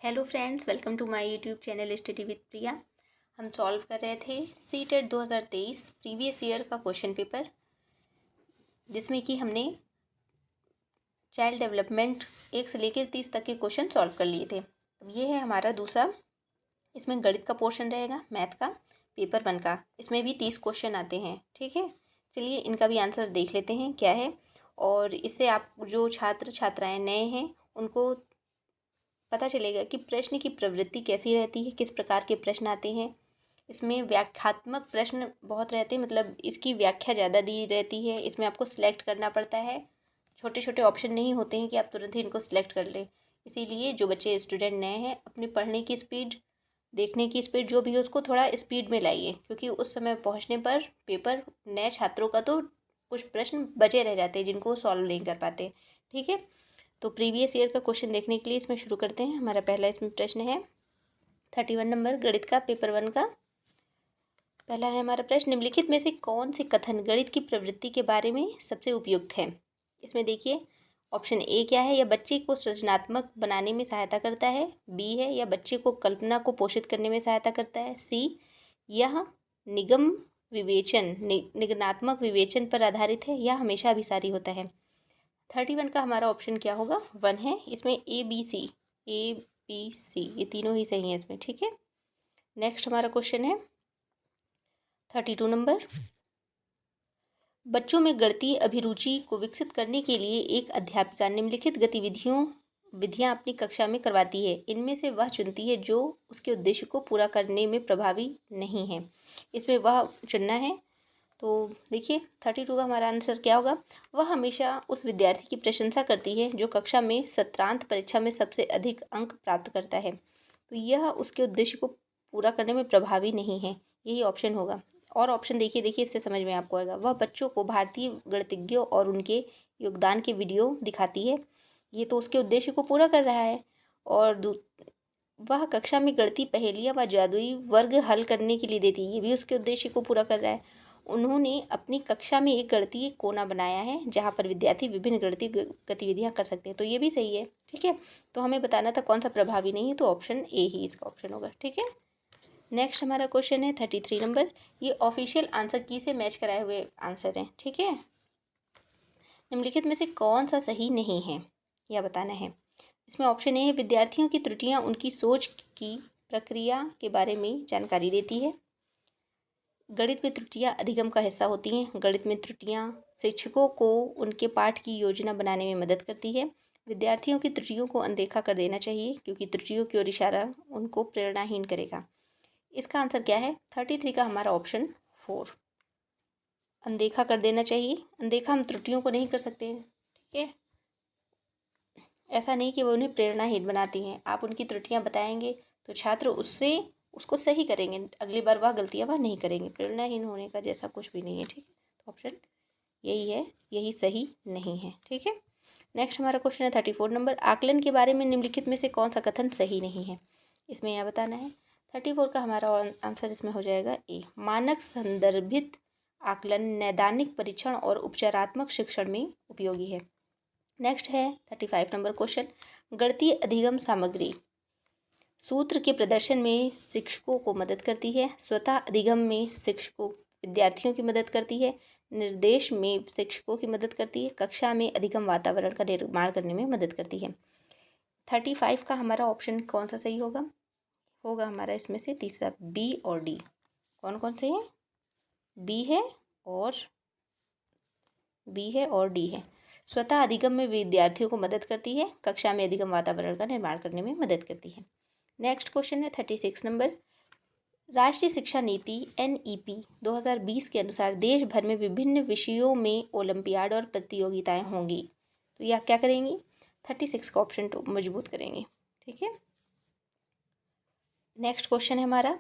Hello friends, welcome to my YouTube channel study with Priya. हम solve कर रहे थे सीटेट 2023 प्रीवियस ईयर का क्वेश्चन पेपर, जिसमें कि हमने चाइल्ड डेवलपमेंट 1 से लेकर 30 तक के क्वेश्चन सॉल्व कर लिए थे। अब ये है हमारा दूसरा, इसमें गणित का पोर्शन रहेगा, मैथ का, पेपर 1 का। इसमें भी 30 क्वेश्चन आते हैं, ठीक है। चलिए इनका भी आंसर देख लेते हैं क्या है, और इससे आप जो छात्र छात्राएँ नए हैं उनको पता चलेगा कि प्रश्न की प्रवृत्ति कैसी रहती है, किस प्रकार के प्रश्न आते हैं। इसमें व्याख्यात्मक प्रश्न बहुत रहते हैं, मतलब इसकी व्याख्या ज़्यादा दी रहती है। इसमें आपको सिलेक्ट करना पड़ता है, छोटे छोटे ऑप्शन नहीं होते हैं कि आप तुरंत ही इनको सिलेक्ट कर लें। इसीलिए जो बच्चे स्टूडेंट नए हैं, अपनी पढ़ने की स्पीड, देखने की स्पीड जो भी है उसको थोड़ा स्पीड में लाइए, क्योंकि उस समय पहुँचने पर पेपर नए छात्रों का तो कुछ प्रश्न बचे रह जाते हैं जिनको वो सॉल्व नहीं कर पाते, ठीक है। तो प्रीवियस ईयर का क्वेश्चन देखने के लिए इसमें शुरू करते हैं। हमारा पहला इसमें प्रश्न है 31 नंबर गणित का, पेपर 1 का। पहला है हमारा प्रश्न, निम्नलिखित में से कौन से कथन गणित की प्रवृत्ति के बारे में सबसे उपयुक्त है। इसमें देखिए ऑप्शन ए क्या है, यह बच्चे को सृजनात्मक बनाने में सहायता करता है। बी है, यह बच्चे को कल्पना को पोषित करने में सहायता करता है। सी, यह निगम विवेचन निगमनात्मक विवेचन पर आधारित है। यह हमेशा अभिसारी होता है। 31 का हमारा ऑप्शन क्या होगा, 1 है। इसमें ए बी सी ये तीनों ही सही हैं इसमें, ठीक है। नेक्स्ट हमारा क्वेश्चन है 32 नंबर, बच्चों में गणितीय अभिरुचि को विकसित करने के लिए एक अध्यापिका निम्नलिखित विधियां अपनी कक्षा में करवाती है। इनमें से वह चुनती है जो उसके उद्देश्य को पूरा करने में प्रभावी नहीं है। इसमें वह चुनना है। तो देखिए 32 का हमारा आंसर क्या होगा, वह हमेशा उस विद्यार्थी की प्रशंसा करती है जो कक्षा में सत्रांत परीक्षा में सबसे अधिक अंक प्राप्त करता है। तो यह उसके उद्देश्य को पूरा करने में प्रभावी नहीं है, यही ऑप्शन होगा। और ऑप्शन देखिए इससे समझ में आपको आएगा, वह बच्चों को भारतीय गणितज्ञों और उनके योगदान के वीडियो दिखाती है। ये तो उसके उद्देश्य को पूरा कर रहा है। और वह कक्षा में गणितीय पहेलियाँ व जादुई वर्ग हल करने के लिए देती है, ये भी उसके उद्देश्य को पूरा कर रहा है। उन्होंने अपनी कक्षा में एक गणितीय कोना बनाया है जहाँ पर विद्यार्थी विभिन्न गणितीय गतिविधियाँ कर सकते हैं। तो ये भी सही है, ठीक है। तो हमें बताना था कौन सा प्रभावी नहीं है, तो ऑप्शन ए ही इसका ऑप्शन होगा, ठीक है। नेक्स्ट हमारा क्वेश्चन है 33 नंबर, ये ऑफिशियल आंसर की से मैच कराए हुए आंसर हैं, ठीक है। निम्नलिखित में से कौन सा सही नहीं है यह बताना है। इसमें ऑप्शन ए है, विद्यार्थियों की त्रुटियां उनकी सोच की प्रक्रिया के बारे में जानकारी देती है। गणित में त्रुटियां अधिगम का हिस्सा होती हैं। गणित में त्रुटियां शिक्षकों को उनके पाठ की योजना बनाने में मदद करती है। विद्यार्थियों की त्रुटियों को अनदेखा कर देना चाहिए, क्योंकि त्रुटियों की ओर इशारा उनको प्रेरणाहीन करेगा। इसका आंसर क्या है, 33 का हमारा ऑप्शन 4, अनदेखा कर देना चाहिए। अनदेखा हम त्रुटियों को नहीं कर सकते, ठीक है। ऐसा नहीं कि वो उन्हें प्रेरणाहीन बनाती हैं। आप उनकी त्रुटियां बताएंगे तो छात्र उसको सही करेंगे, अगली बार वह गलतियां वह नहीं करेंगे। प्रेरणाहीन होने का जैसा कुछ भी नहीं है, ठीक है। तो ऑप्शन यही है, यही सही नहीं है, ठीक है। नेक्स्ट हमारा क्वेश्चन है 34 नंबर, आकलन के बारे में निम्नलिखित में से कौन सा कथन सही नहीं है। इसमें यह बताना है। 34 का हमारा आंसर इसमें हो जाएगा ए, मानक संदर्भित आकलन नैदानिक परीक्षण और उपचारात्मक शिक्षण में उपयोगी है। नेक्स्ट है 35 नंबर क्वेश्चन, गणितीय अधिगम सामग्री सूत्र के प्रदर्शन में शिक्षकों को मदद करती है। स्वतः अधिगम में शिक्षकों विद्यार्थियों की मदद करती है। निर्देश में शिक्षकों की मदद करती है। कक्षा में अधिगम वातावरण का निर्माण करने में मदद करती है। 35 का हमारा ऑप्शन कौन सा सही होगा, हमारा इसमें से तीसरा, बी और डी। कौन कौन से हैं, बी है और डी है। स्वतः अधिगम में विद्यार्थियों को मदद करती है। कक्षा में अधिगम वातावरण का निर्माण करने में मदद करती है। नेक्स्ट क्वेश्चन है 36 नंबर, राष्ट्रीय शिक्षा नीति NEP 2020 के अनुसार देश भर में विभिन्न विषयों में ओलंपियाड और प्रतियोगिताएं होंगी। तो यह क्या करेंगी, 36 का ऑप्शन 2 मजबूत करेंगे, ठीक है। नेक्स्ट क्वेश्चन है हमारा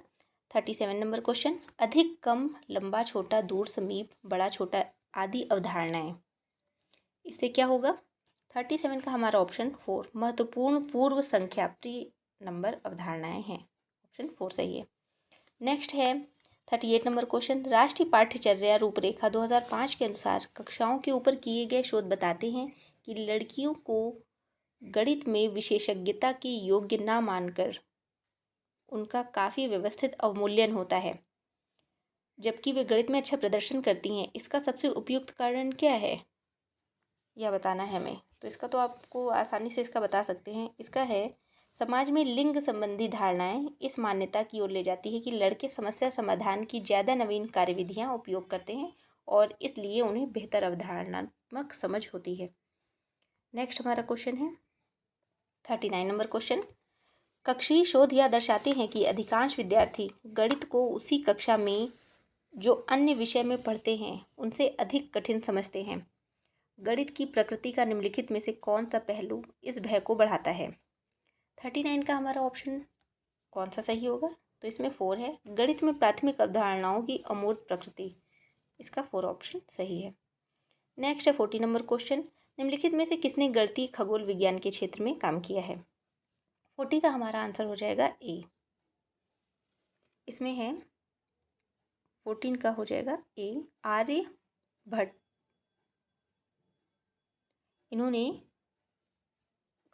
37 नंबर क्वेश्चन, अधिक कम, लंबा छोटा, दूर समीप, बड़ा छोटा आदि अवधारणाएं। इससे क्या होगा, 37 का हमारा ऑप्शन 4, महत्वपूर्ण पूर्व संख्या प्री नंबर अवधारणाएं हैं। ऑप्शन 4 सही है। नेक्स्ट है 38 नंबर क्वेश्चन, राष्ट्रीय पाठ्यचर्या रूपरेखा 2005 के अनुसार कक्षाओं के ऊपर किए गए शोध बताते हैं कि लड़कियों को गणित में विशेषज्ञता के योग्य ना मानकर उनका काफ़ी व्यवस्थित अवमूल्यन होता है, जबकि वे गणित में अच्छा प्रदर्शन करती हैं। इसका सबसे उपयुक्त कारण क्या है, यह बताना है हमें। तो इसका तो आपको आसानी से इसका बता सकते हैं। इसका है, समाज में लिंग संबंधी धारणाएं इस मान्यता की ओर ले जाती है कि लड़के समस्या समाधान की ज़्यादा नवीन कार्यविधियां उपयोग करते हैं और इसलिए उन्हें बेहतर अवधारणात्मक समझ होती है। नेक्स्ट हमारा क्वेश्चन है 39 नंबर क्वेश्चन। कक्षीय शोध यह दर्शाते हैं कि अधिकांश विद्यार्थी गणित को उसी कक्षा में जो अन्य विषय में पढ़ते हैं उनसे अधिक कठिन समझते हैं। गणित की प्रकृति का निम्नलिखित में से कौन सा पहलू इस भय को बढ़ाता है। 39 का हमारा ऑप्शन कौन सा सही होगा, तो इसमें 4 है। गणित में प्राथमिक अवधारणाओं की अमूर्त प्रकृति, इसका 4 ऑप्शन सही है। नेक्स्ट है 40 नंबर क्वेश्चन। निम्नलिखित में से किसने गणितीय खगोल विज्ञान के क्षेत्र में काम किया है। 40 का हमारा आंसर हो जाएगा ए। इसमें है 14 का हो जाएगा ए, आर्यभट्ट। इन्होंने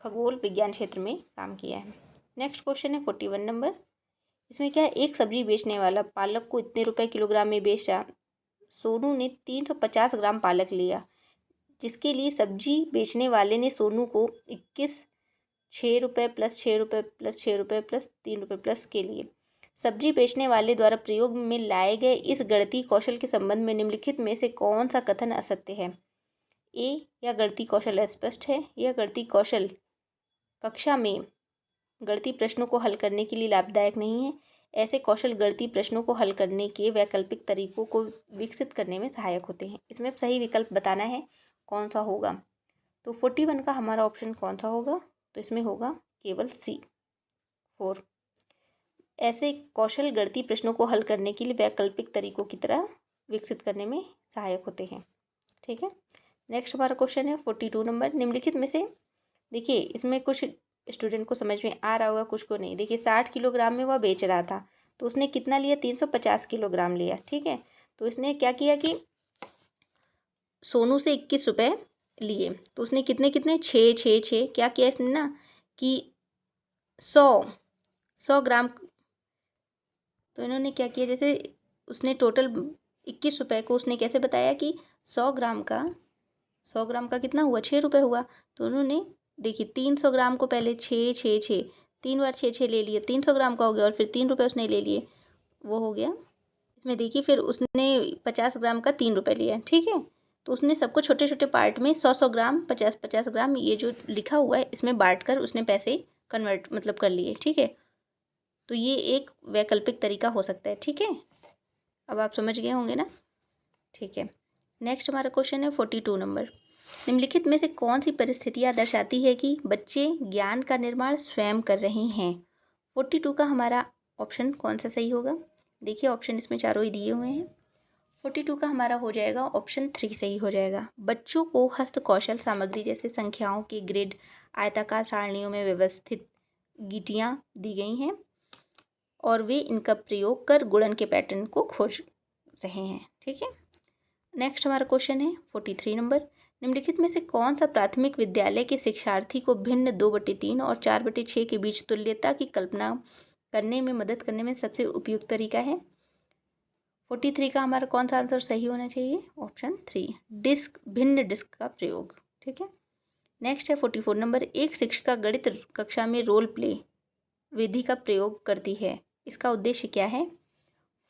खगोल विज्ञान क्षेत्र में काम किया है। नेक्स्ट क्वेश्चन है 41 नंबर। इसमें क्या है, एक सब्जी बेचने वाला पालक को इतने रुपए किलोग्राम में बेचा। सोनू ने 350 ग्राम पालक लिया, जिसके लिए सब्जी बेचने वाले ने सोनू को 21 6 रुपये प्लस 6 रुपये प्लस 6 रुपये प्लस 3 रुपये प्लस के लिए सब्जी बेचने वाले द्वारा प्रयोग में लाए गए इस गणितीय कौशल के संबंध में निम्नलिखित में से कौन सा कथन असत्य है। ए, यह गणितीय कौशल अस्पष्ट है। यह गणितीय कौशल कक्षा में गणितीय प्रश्नों को हल करने के लिए लाभदायक नहीं है। ऐसे कौशल गणितीय प्रश्नों को हल करने के वैकल्पिक तरीकों को विकसित करने में सहायक होते हैं। इसमें सही विकल्प बताना है कौन सा होगा। तो 41 का हमारा ऑप्शन कौन सा होगा, तो इसमें होगा केवल सी 4। ऐसे कौशल गणितीय प्रश्नों को हल करने के लिए वैकल्पिक तरीकों की तरह विकसित करने में सहायक होते हैं। ठीक है। नेक्स्ट हमारा क्वेश्चन है 42 नंबर। निम्नलिखित में से देखिए, इसमें कुछ स्टूडेंट को समझ में आ रहा होगा, कुछ को नहीं। देखिए 60 किलोग्राम में वह बेच रहा था, तो उसने कितना लिया, 350 किलोग्राम लिया। ठीक है। तो इसने क्या किया कि सोनू से 21 रुपये लिए, तो उसने कितने कितने 6 क्या किया इसने ना कि 100 ग्राम। तो इन्होंने क्या किया, जैसे उसने टोटल 21 रुपये को उसने कैसे बताया कि 100 ग्राम का कितना हुआ, 6 रुपये हुआ। तो उन्होंने देखिए 300 ग्राम को पहले 6 3 बार 6 ले लिए, 300 ग्राम का हो गया और फिर 3 रुपये उसने ले लिए, वो हो गया। इसमें देखिए फिर उसने 50 ग्राम का 3 रुपये लिया। ठीक है। तो उसने सबको छोटे छोटे पार्ट में 100 ग्राम 50 ग्राम ये जो लिखा हुआ है इसमें बांट कर उसने पैसे कन्वर्ट मतलब कर लिए। ठीक है। तो ये एक वैकल्पिक तरीका हो सकता है। ठीक है, अब आप समझ गए होंगे ना। ठीक है। नेक्स्ट हमारा क्वेश्चन है 42 नंबर। निम्नलिखित में से कौन सी परिस्थितियाँ दर्शाती है कि बच्चे ज्ञान का निर्माण स्वयं कर रहे हैं। 42 का हमारा ऑप्शन कौन सा सही होगा। देखिए ऑप्शन इसमें चारों ही दिए हुए हैं। 42 का हमारा हो जाएगा ऑप्शन 3 सही हो जाएगा। बच्चों को हस्तकौशल सामग्री जैसे संख्याओं के ग्रिड, आयताकार सारणियों में व्यवस्थित गीटियाँ दी गई हैं और वे इनका प्रयोग कर गुणन के पैटर्न को खोज रहे हैं। ठीक है। नेक्स्ट हमारा क्वेश्चन है 43 नंबर। निम्नलिखित में से कौन सा प्राथमिक विद्यालय के शिक्षार्थी को भिन्न 2/3 और 4/6 के बीच तुल्यता की कल्पना करने में मदद करने में सबसे उपयुक्त तरीका है। 43 का हमारा कौन सा आंसर सही होना चाहिए, ऑप्शन 3, भिन्न डिस्क का प्रयोग। ठीक है। नेक्स्ट है 44 नंबर। एक शिक्षिका गणित कक्षा में रोल प्ले विधि का प्रयोग करती है, इसका उद्देश्य क्या है।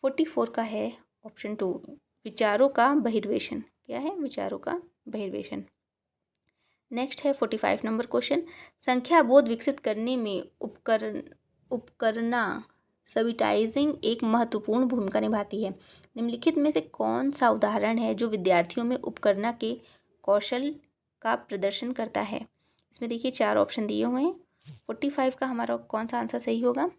44 का है ऑप्शन 2, विचारों का बहिर्वेशन। क्या है, विचारों का बहिर्वेशन। नेक्स्ट है 45 नंबर क्वेश्चन। संख्या बोध विकसित करने में उपकरणा सबिटाइजिंग एक महत्वपूर्ण भूमिका निभाती है। निम्नलिखित में से कौन सा उदाहरण है जो विद्यार्थियों में उपकरणा के कौशल का प्रदर्शन करता है। इसमें देखिए 4 ऑप्शन दिए हुए हैं। 45 का हमारा कौन सा आंसर सही होगा।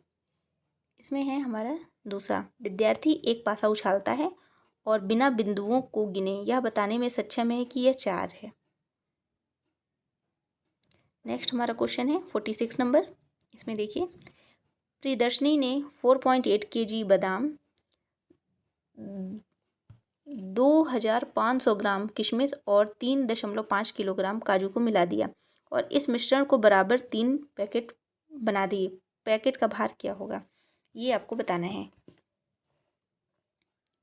इसमें है हमारा दूसरा, विद्यार्थी एक पासा उछालता है और बिना बिंदुओं को गिने यह बताने में सक्षम है कि यह 4 है। नेक्स्ट हमारा क्वेश्चन है 46 नंबर। इसमें देखिए प्रियदर्शनी ने 4.8 kg बादाम, 2500 ग्राम किशमिश और 3.5 किलोग्राम काजू को मिला दिया और इस मिश्रण को बराबर 3 पैकेट बना दिए। पैकेट का भार क्या होगा, ये आपको बताना है।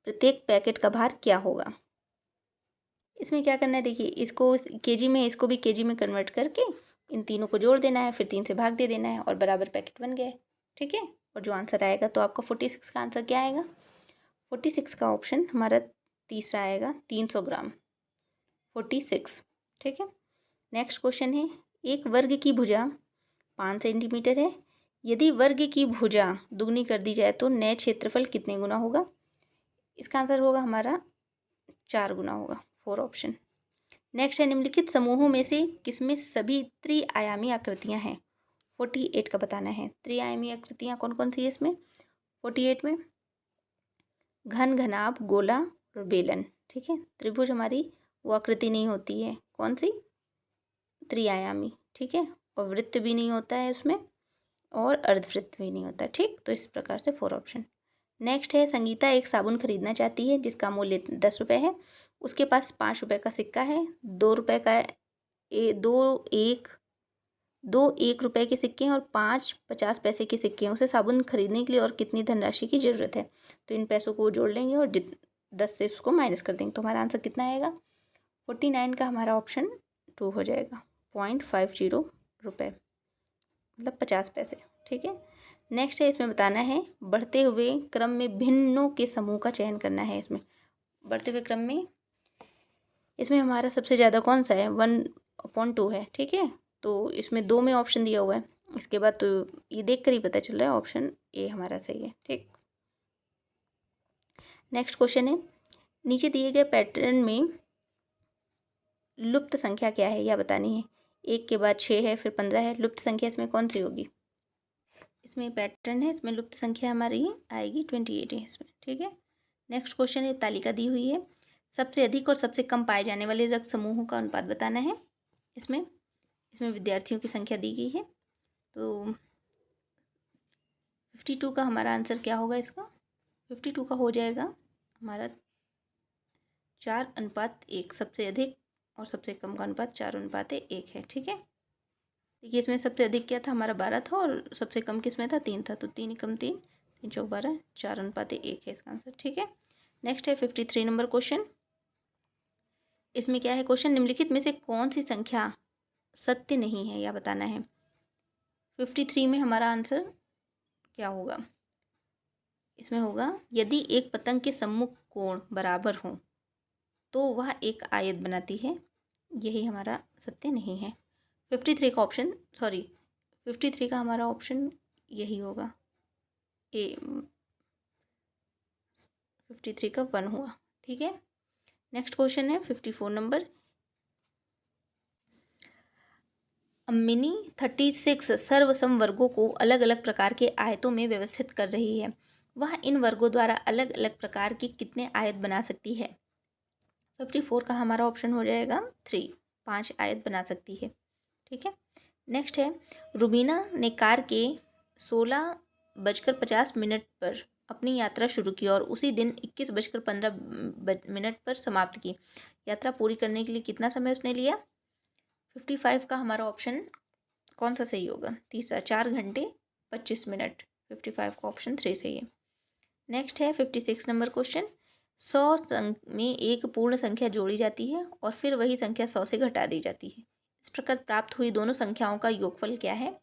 प्रत्येक पैकेट का भार क्या होगा। इसमें क्या करना है, देखिए इसको केजी में, इसको भी केजी में कन्वर्ट करके इन तीनों को जोड़ देना है, फिर 3 से भाग दे देना है और बराबर पैकेट बन गए। ठीक है, और जो आंसर आएगा, तो आपका 46 का आंसर क्या आएगा, 46 का ऑप्शन हमारा तीसरा आएगा, 300 ग्राम, 46। ठीक है, नेक्स्ट क्वेश्चन है, एक वर्ग की भुजा 5 सेंटीमीटर है। यदि वर्ग की भुजा दुगनी कर दी जाए तो नए क्षेत्रफल कितने गुना होगा। इसका आंसर होगा हमारा 4 गुना होगा, 4 ऑप्शन। नेक्स्ट है, निम्नलिखित समूहों में से किसमें सभी त्रिआयामी आकृतियां हैं। 48 का बताना है। त्रिआयामी आकृतियां कौन कौन सी है इसमें, 48 में घन, घनाभ, गोला और बेलन। ठीक है, त्रिभुज हमारी वो आकृति नहीं होती है, कौन सी, त्रिआयामी। ठीक है, और वृत्त भी नहीं होता है उसमें, और अर्धवृत्त भी नहीं होता। ठीक, तो इस प्रकार से 4 ऑप्शन। नेक्स्ट है, संगीता एक साबुन खरीदना चाहती है जिसका मूल्य 10 रुपये है। उसके पास 5 रुपये का सिक्का है, 2 रुपये का दो 1 रुपये के सिक्के हैं और 5 50 पैसे के सिक्के हैं। उसे साबुन खरीदने के लिए और कितनी धनराशि की ज़रूरत है। तो इन पैसों को जोड़ लेंगे और 10 से उसको माइनस कर देंगे, तो हमारा आंसर कितना आएगा, 49 का हमारा ऑप्शन 2 हो जाएगा, 0.50 रुपये, मतलब 50 पैसे। ठीक है, नेक्स्ट है, इसमें बताना है बढ़ते हुए क्रम में भिन्नों के समूह का चयन करना है। इसमें बढ़ते हुए क्रम में इसमें हमारा सबसे ज़्यादा कौन सा है, 1/2 है। ठीक है, तो इसमें 2 में ऑप्शन दिया हुआ है। इसके बाद तो ये देख कर ही पता चल रहा है, ऑप्शन ए हमारा सही है। ठीक, नेक्स्ट क्वेश्चन है, नीचे दिए गए पैटर्न में लुप्त संख्या क्या है, यह बतानी है। 1 के बाद 6 है, फिर 15 है। लुप्त संख्या इसमें कौन सी होगी, इसमें पैटर्न है, इसमें लुप्त संख्या हमारी आएगी 28 है इसमें। ठीक है, नेक्स्ट क्वेश्चन है, तालिका दी हुई है, सबसे अधिक और सबसे कम पाए जाने वाले रक्त समूहों का अनुपात बताना है। इसमें विद्यार्थियों की संख्या दी गई है, तो 52 का हमारा आंसर क्या होगा इसका, 52 का हो जाएगा हमारा 4:1। सबसे अधिक और सबसे कम का अनुपात 4:1 है। ठीक है, देखिए इसमें सबसे अधिक क्या था, हमारा 12 था, और सबसे कम किस में था, 3 था, तो 3 कम 3, 3 चौक 12, 4:1 है इसका आंसर। ठीक है, नेक्स्ट है 53 नंबर क्वेश्चन। इसमें क्या है क्वेश्चन, निम्नलिखित में से कौन सी संख्या सत्य नहीं है, यह बताना है। 53 में हमारा आंसर क्या होगा, इसमें होगा यदि एक पतंग के सम्मुख कोण बराबर हों तो वह एक आयत बनाती है, यही हमारा सत्य नहीं है। 53 का ऑप्शन, सॉरी 53 का हमारा ऑप्शन यही होगा, ए 53 का 1 हुआ। ठीक है, नेक्स्ट क्वेश्चन है 54 नंबर। मिनी 36 सर्वसम वर्गों को अलग अलग प्रकार के आयतों में व्यवस्थित कर रही है। वह इन वर्गों द्वारा अलग अलग प्रकार के कितने आयत बना सकती है। 54 का हमारा ऑप्शन हो जाएगा 3, 5 आयत बना सकती है। ठीक है, नेक्स्ट है, रुबीना ने कार के 16:50 पर अपनी यात्रा शुरू की और उसी दिन 21:15 पर समाप्त की। यात्रा पूरी करने के लिए कितना समय उसने लिया। 55 का हमारा ऑप्शन कौन सा सही होगा, तीसरा, 4 घंटे 25 मिनट। 55 का ऑप्शन 3 सही है। नेक्स्ट है 56 नंबर क्वेश्चन। 100 में एक पूर्ण संख्या जोड़ी जाती है और फिर वही संख्या 100 से घटा दी जाती है। इस प्रकार प्राप्त हुई दोनों संख्याओं का योगफल क्या है।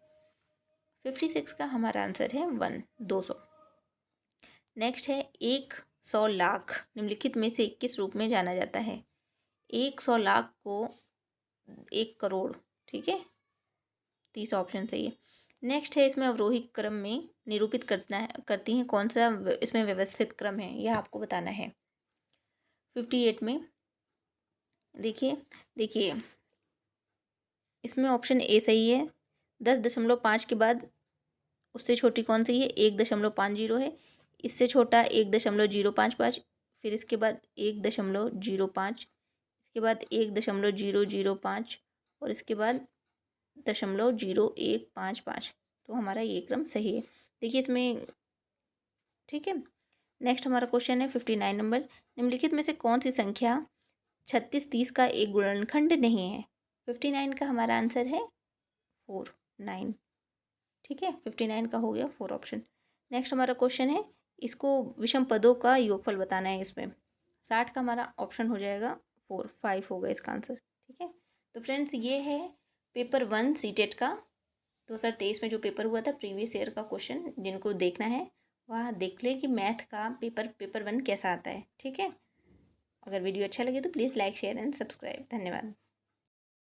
56 का हमारा आंसर है 200। नेक्स्ट है, 100 लाख निम्नलिखित में से किस रूप में जाना जाता है। 100 लाख को 1 करोड़। ठीक है, तीसरा ऑप्शन सही है। नेक्स्ट है, इसमें अवरोही क्रम में निरूपित करती हैं कौन सा इसमें व्यवस्थित क्रम है, यह आपको बताना है। 58 में देखिए इसमें ऑप्शन ए सही है। 10.5 के बाद उससे छोटी कौन सी है, 1.50 है। इससे छोटा 1.055, फिर इसके बाद 1.05, इसके बाद 1.005 और इसके बाद 0.0155। तो हमारा ये क्रम सही है, देखिए इसमें। ठीक है, नेक्स्ट हमारा क्वेश्चन है 59 नंबर। निम्नलिखित में से कौन सी संख्या 36 30 का एक गुणनखंड नहीं है। 59 का हमारा आंसर है 4 9। ठीक है, 59 का हो गया 4 ऑप्शन। नेक्स्ट हमारा क्वेश्चन है, इसको विषम पदों का योगफल बताना है। इसमें 60 का हमारा ऑप्शन हो जाएगा 4, 5 होगा इसका आंसर। ठीक है, तो फ्रेंड्स ये है पेपर 1 सीटेट का 2023 में जो पेपर हुआ था, प्रीवियस ईयर का क्वेश्चन। जिनको देखना है वह देख ले कि मैथ का पेपर 1 कैसा आता है। ठीक है, अगर वीडियो अच्छा लगे तो please like share and subscribe. धन्यवाद।